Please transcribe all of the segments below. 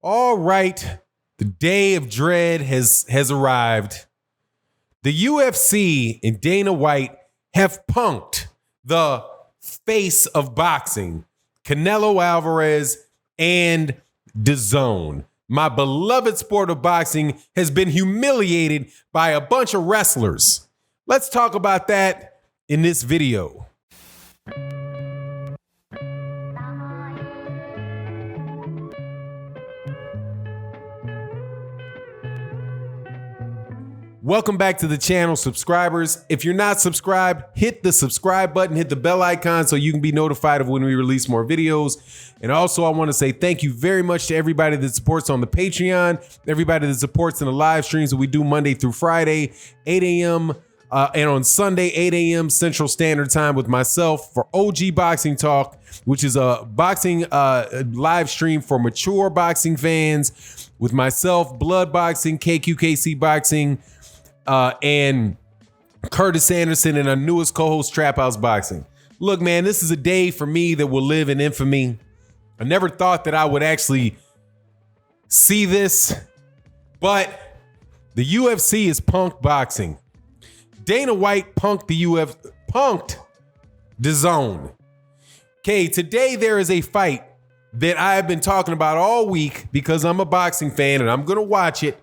All right, the day of dread has arrived. The UFC and Dana White have punked the face of boxing, Canelo Alvarez and Dazn. My beloved sport of boxing has been humiliated by a bunch of wrestlers. Let's talk about that in this video. Welcome back to the channel, subscribers. If you're not subscribed, hit the subscribe button, hit the bell icon so you can be notified of when we release more videos. And also, I want to say thank you very much to everybody that supports on the Patreon, everybody that supports in the live streams that we do Monday through Friday, 8 a.m. And on Sunday, 8 a.m. Central Standard Time with myself for OG Boxing Talk, which is a boxing live stream for mature boxing fans with myself, Blood Boxing, KQKC Boxing, and Curtis Anderson and our newest co-host, Trap House Boxing. Look, man, this is a day for me that will live in infamy. I never thought that I would actually see this, but the UFC is punked boxing. Dana White punked the UFC, punked Dazn. Okay, today there is a fight that I have been talking about all week because I'm a boxing fan and I'm gonna watch it.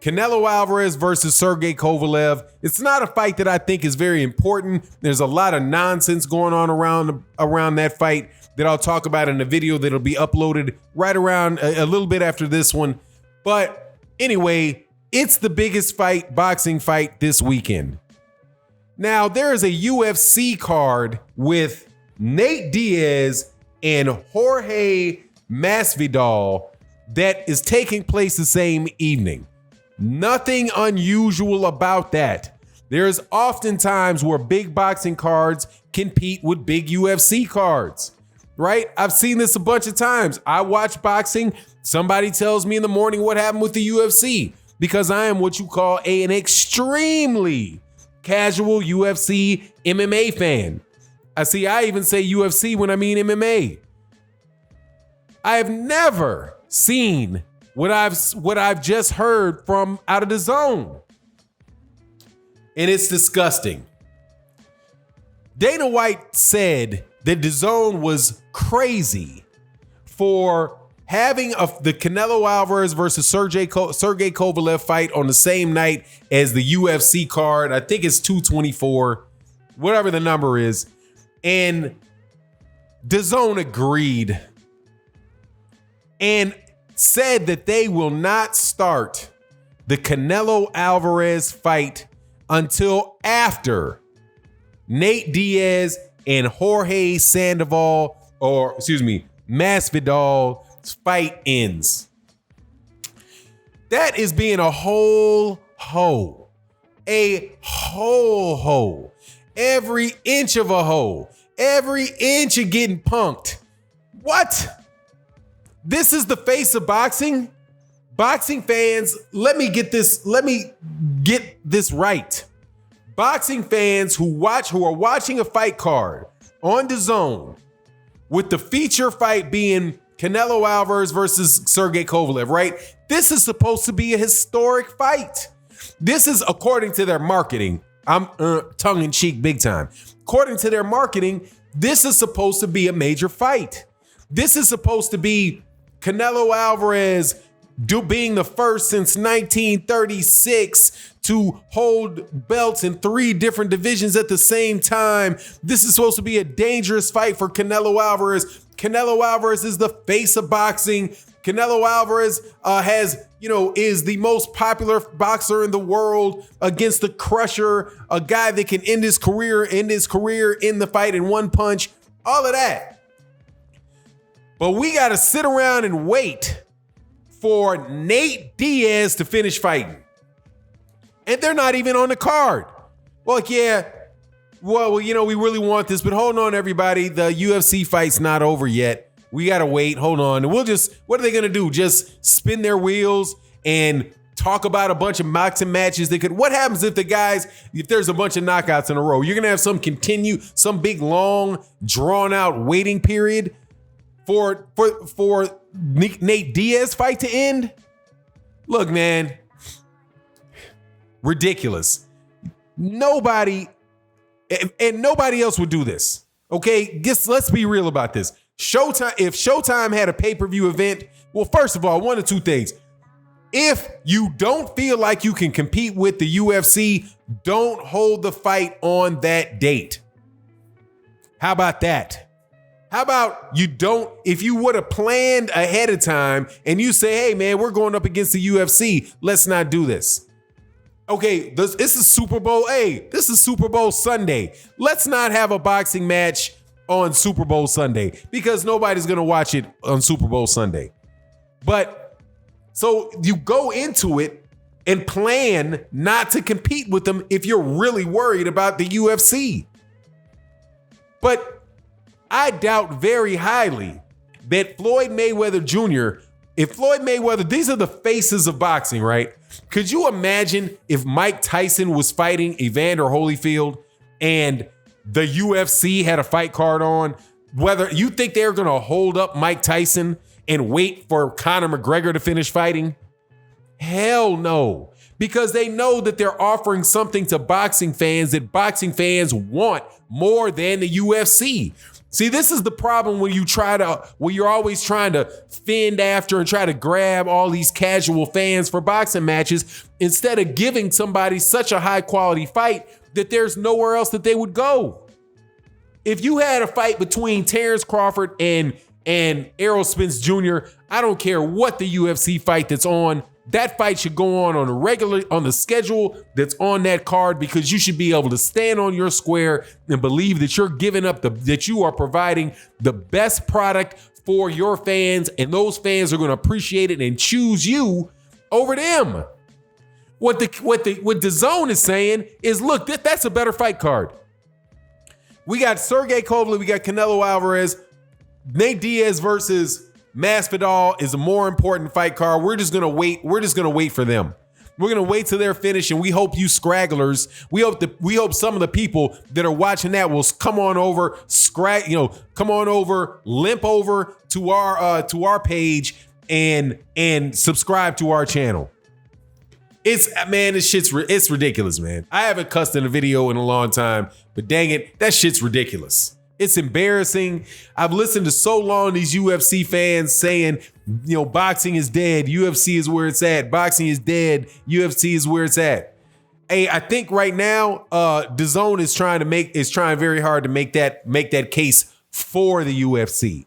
Canelo Alvarez versus Sergey Kovalev. It's not a fight that I think is very important. There's a lot of nonsense going on around that fight that I'll talk about in a video that'll be uploaded right around a little bit after this one. But anyway, it's the biggest boxing fight this weekend. Now, there is a UFC card with Nate Diaz and Jorge Masvidal that is taking place the same evening. Nothing unusual about that. There's often times where big boxing cards compete with big UFC cards, right? I've seen this a bunch of times. I watch boxing. Somebody tells me in the morning what happened with the UFC because I am what you call an extremely casual UFC MMA fan. I even say UFC when I mean MMA. I have never seen what I've just heard from out of the zone. And it's disgusting. Dana White said that DAZN was crazy for having the Canelo Alvarez versus Sergey Kovalev fight on the same night as the UFC card. I think it's 224, whatever the number is. And DAZN agreed and said that they will not start the Canelo Alvarez fight until after Nate Diaz and Jorge Masvidal's fight ends. That is being a whole hoe. A whole hoe. Every inch of a hoe. Every inch of getting punked. What? This is the face of boxing? Boxing fans, let me get this right. Boxing fans who are watching a fight card on DAZN with the feature fight being Canelo Alvarez versus Sergey Kovalev, right? This is supposed to be a historic fight. This is, according to their marketing, I'm tongue in cheek big time. According to their marketing, this is supposed to be a major fight. This is supposed to be Canelo Alvarez being the first since 1936 to hold belts in 3 different divisions at the same time. This is supposed to be a dangerous fight for Canelo Alvarez. Canelo Alvarez is the face of boxing. Canelo Alvarez is the most popular boxer in the world against the Crusher, a guy that can end his career in the fight in one punch, all of that. But we got to sit around and wait for Nate Diaz to finish fighting. And they're not even on the card. Well, yeah, we really want this, but hold on, everybody. The UFC fight's not over yet. We got to wait. Hold on. And what are they going to do? Just spin their wheels and talk about a bunch of boxing matches that what happens if there's a bunch of knockouts in a row? You're going to have some big, long, drawn out waiting period for Nate Diaz fight to end. Look, man, ridiculous. Nobody and nobody else would do this. Okay, let's be real about this. Showtime, if Showtime had a pay-per-view event, well, first of all, one of two things. If you don't feel like you can compete with the UFC, don't hold the fight on that date. How about that? How about you don't, if you would have planned ahead of time and you say, hey man, we're going up against the UFC, let's not do this. Okay, this is Super Bowl. Hey, this is Super Bowl Sunday. Let's not have a boxing match on Super Bowl Sunday because nobody's going to watch it on Super Bowl Sunday. But so you go into it and plan not to compete with them if you're really worried about the UFC. But I doubt very highly that Floyd Mayweather Jr., if Floyd Mayweather, these are the faces of boxing, right? Could you imagine if Mike Tyson was fighting Evander Holyfield and the UFC had a fight card on? Whether you think they're going to hold up Mike Tyson and wait for Conor McGregor to finish fighting? Hell no. Because they know that they're offering something to boxing fans that boxing fans want more than the UFC. See, this is the problem when you're always trying to fend after and try to grab all these casual fans for boxing matches instead of giving somebody such a high quality fight that there's nowhere else that they would go. If you had a fight between Terrence Crawford and Errol Spence Jr., I don't care what the UFC fight that's on. That fight should go on the schedule that's on that card because you should be able to stand on your square and believe that you're giving up that you are providing the best product for your fans, and those fans are going to appreciate it and choose you over them. What Dazn is saying is, look, that's a better fight card. We got Sergey Kovalev, we got Canelo Alvarez, Nate Diaz versus Masvidal is a more important fight card. We're just gonna wait. We're just gonna wait for them. We're gonna wait till they're finished, and we hope you scragglers. We hope some of the people that are watching that will come on over, come on over, limp over to our page and subscribe to our channel. It's ridiculous, man. I haven't cussed in a video in a long time, but dang it, that shit's ridiculous. It's embarrassing. I've listened to so long these UFC fans saying, boxing is dead. UFC is where it's at. Boxing is dead. UFC is where it's at. Hey, I think right now, Dazn is trying very hard to make that case for the UFC.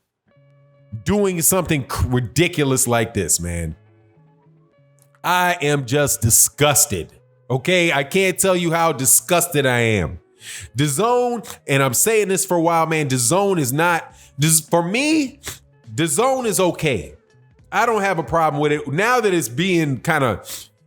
Doing something ridiculous like this, man. I am just disgusted. Okay, I can't tell you how disgusted I am. Dazn, and I'm saying this for a while, man, Dazn is not, for me, Dazn is okay. I don't have a problem with it. Now that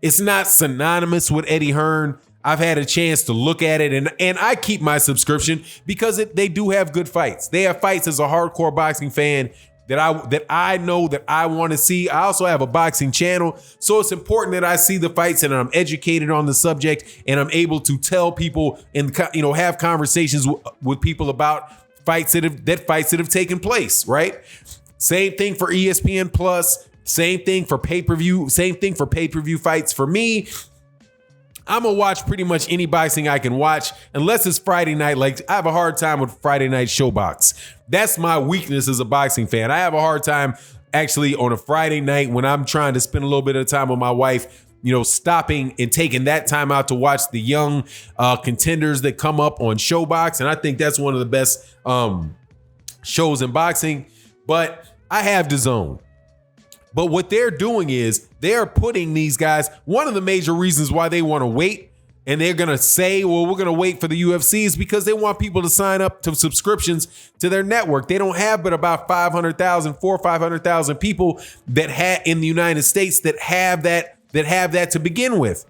it's not synonymous with Eddie Hearn, I've had a chance to look at it, and I keep my subscription because they do have good fights. They have fights as a hardcore boxing fan that I know that I want to see. I also have a boxing channel, so it's important that I see the fights and I'm educated on the subject and I'm able to tell people and have conversations with people about fights that have taken place. Right? Same thing for ESPN Plus. Same thing for pay-per-view. Same thing for pay-per-view fights. For me, I'm gonna watch pretty much any boxing I can watch, unless it's Friday night. Like, I have a hard time with Friday night showbox. That's my weakness as a boxing fan. I have a hard time actually on a Friday night when I'm trying to spend a little bit of time with my wife, stopping and taking that time out to watch the young contenders that come up on showbox. And I think that's one of the best shows in boxing. But I have Dazn. But what they're doing is they're putting these guys, one of the major reasons why they want to wait and they're going to say, well, we're going to wait for the UFC is because they want people to sign up to subscriptions to their network. They don't have but about 400,000 or 500,000 people that in the United States that have that to begin with.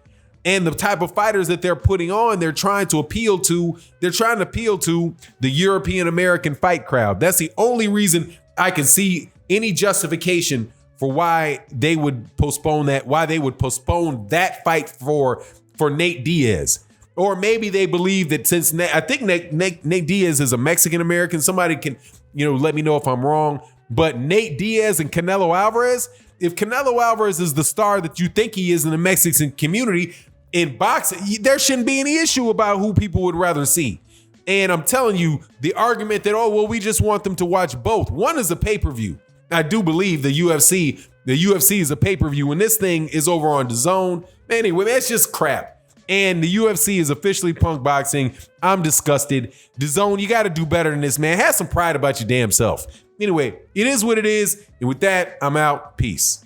And the type of fighters that they're putting on, they're trying to appeal to the European American fight crowd. That's the only reason I can see any justification for why they would postpone that fight for Nate Diaz. Or maybe they believe that since I think Nate Diaz is a Mexican American, somebody can, let me know if I'm wrong. But Nate Diaz and Canelo Alvarez, if Canelo Alvarez is the star that you think he is in the Mexican community in boxing, there shouldn't be any issue about who people would rather see. And I'm telling you, the argument that, oh, well, we just want them to watch both. One is a pay-per-view. I do believe the UFC is a pay-per-view when this thing is over on Dazn. Anyway, that's just crap. And the UFC is officially punk boxing. I'm disgusted. Dazn, you got to do better than this, man. Have some pride about your damn self. Anyway, it is what it is. And with that, I'm out. Peace.